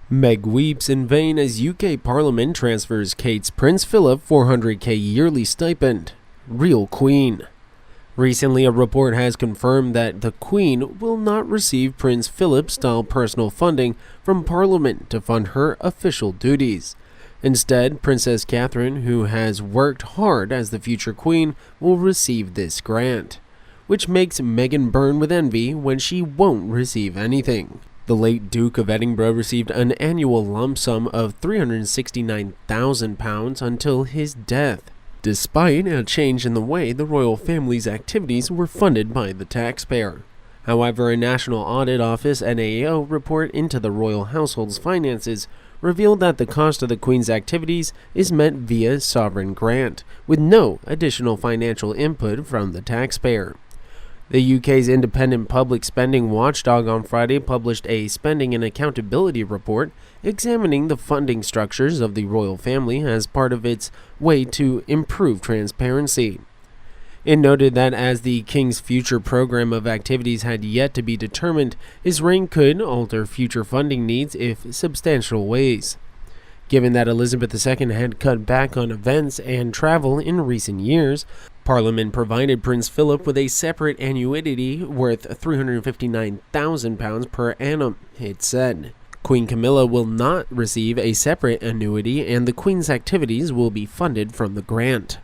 Meg weeps in vain as UK Parliament transfers Kate's Prince Philip $400k yearly stipend. Real Queen. Recently, a report has confirmed that the Queen will not receive Prince Philip-style personal funding from Parliament to fund her official duties. Instead, Princess Catherine, who has worked hard as the future Queen, will receive this grant, which makes Meghan burn with envy when she won't receive anything. The late Duke of Edinburgh received an annual lump sum of £369,000 until his death, despite a change in the way the royal family's activities were funded by the taxpayer. However, a National Audit Office (NAO) report into the royal household's finances revealed that the cost of the Queen's activities is met via sovereign grant, with no additional financial input from the taxpayer. The UK's independent public spending watchdog on Friday published a spending and accountability report examining the funding structures of the royal family as part of its way to improve transparency. It noted that as the King's future program of activities had yet to be determined, his reign could alter future funding needs in substantial ways. Given that Elizabeth II had cut back on events and travel in recent years, Parliament provided Prince Philip with a separate annuity worth £359,000 per annum, it said. Queen Camilla will not receive a separate annuity, and the Queen's activities will be funded from the grant.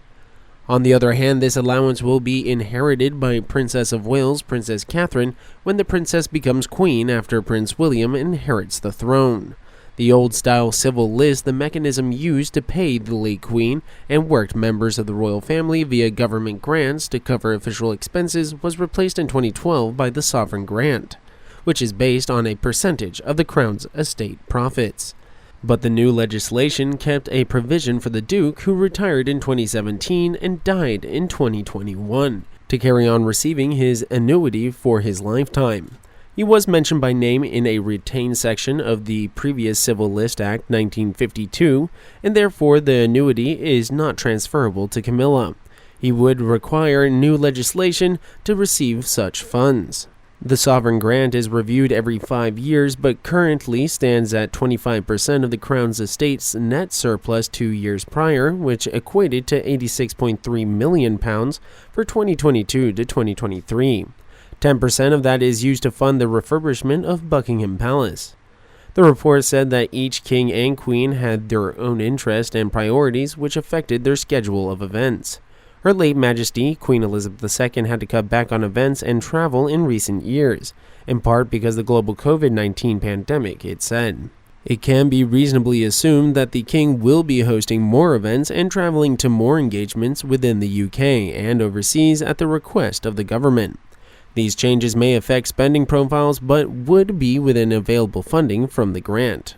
On the other hand, this allowance will be inherited by Princess of Wales, Princess Catherine, when the princess becomes queen after Prince William inherits the throne. The old-style civil list, the mechanism used to pay the late Queen and worked members of the royal family via government grants to cover official expenses, was replaced in 2012 by the sovereign grant, which is based on a percentage of the Crown's estate profits. But the new legislation kept a provision for the Duke, who retired in 2017 and died in 2021, to carry on receiving his annuity for his lifetime. He was mentioned by name in a retained section of the previous Civil List Act 1952, and therefore the annuity is not transferable to Camilla. He would require new legislation to receive such funds. The sovereign grant is reviewed every 5 years, but currently stands at 25% of the Crown's estate's net surplus 2 years prior, which equated to £86.3 million for 2022 to 2023. 10% of that is used to fund the refurbishment of Buckingham Palace. The report said that each king and queen had their own interests and priorities, which affected their schedule of events. Her late Majesty, Queen Elizabeth II, had to cut back on events and travel in recent years, in part because of the global COVID-19 pandemic, it said. It can be reasonably assumed that the king will be hosting more events and traveling to more engagements within the UK and overseas at the request of the government. These changes may affect spending profiles, but would be within available funding from the grant.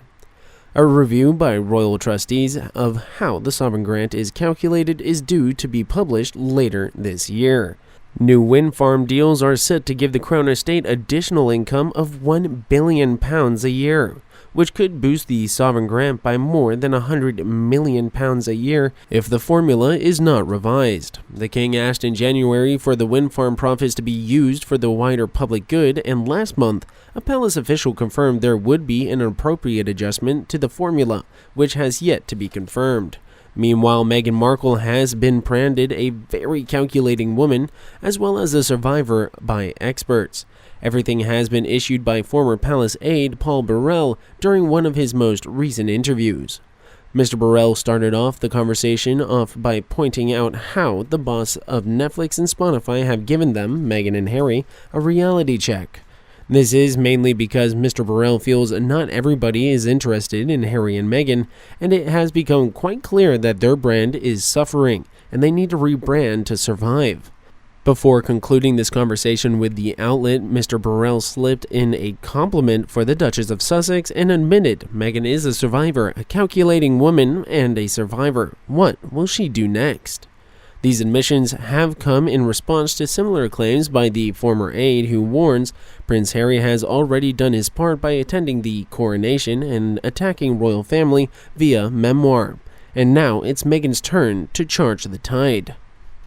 A review by royal trustees of how the sovereign grant is calculated is due to be published later this year. New wind farm deals are set to give the Crown Estate additional income of £1 billion a year, which could boost the sovereign grant by more than £100 million a year if the formula is not revised. The king asked in January for the wind farm profits to be used for the wider public good, and last month, a palace official confirmed there would be an appropriate adjustment to the formula, which has yet to be confirmed. Meanwhile, Meghan Markle has been branded a very calculating woman, as well as a survivor by experts. Everything has been issued by former palace aide Paul Burrell during one of his most recent interviews. Mr. Burrell started off the conversation by pointing out how the boss of Netflix and Spotify have given them, Meghan and Harry, a reality check. This is mainly because Mr. Burrell feels not everybody is interested in Harry and Meghan, and it has become quite clear that their brand is suffering, and they need to rebrand to survive. Before concluding this conversation with the outlet, Mr. Burrell slipped in a compliment for the Duchess of Sussex and admitted Meghan is a survivor, a calculating woman, and a survivor. What will she do next? These admissions have come in response to similar claims by the former aide, who warns Prince Harry has already done his part by attending the coronation and attacking royal family via memoir. And now it's Meghan's turn to charge the tide.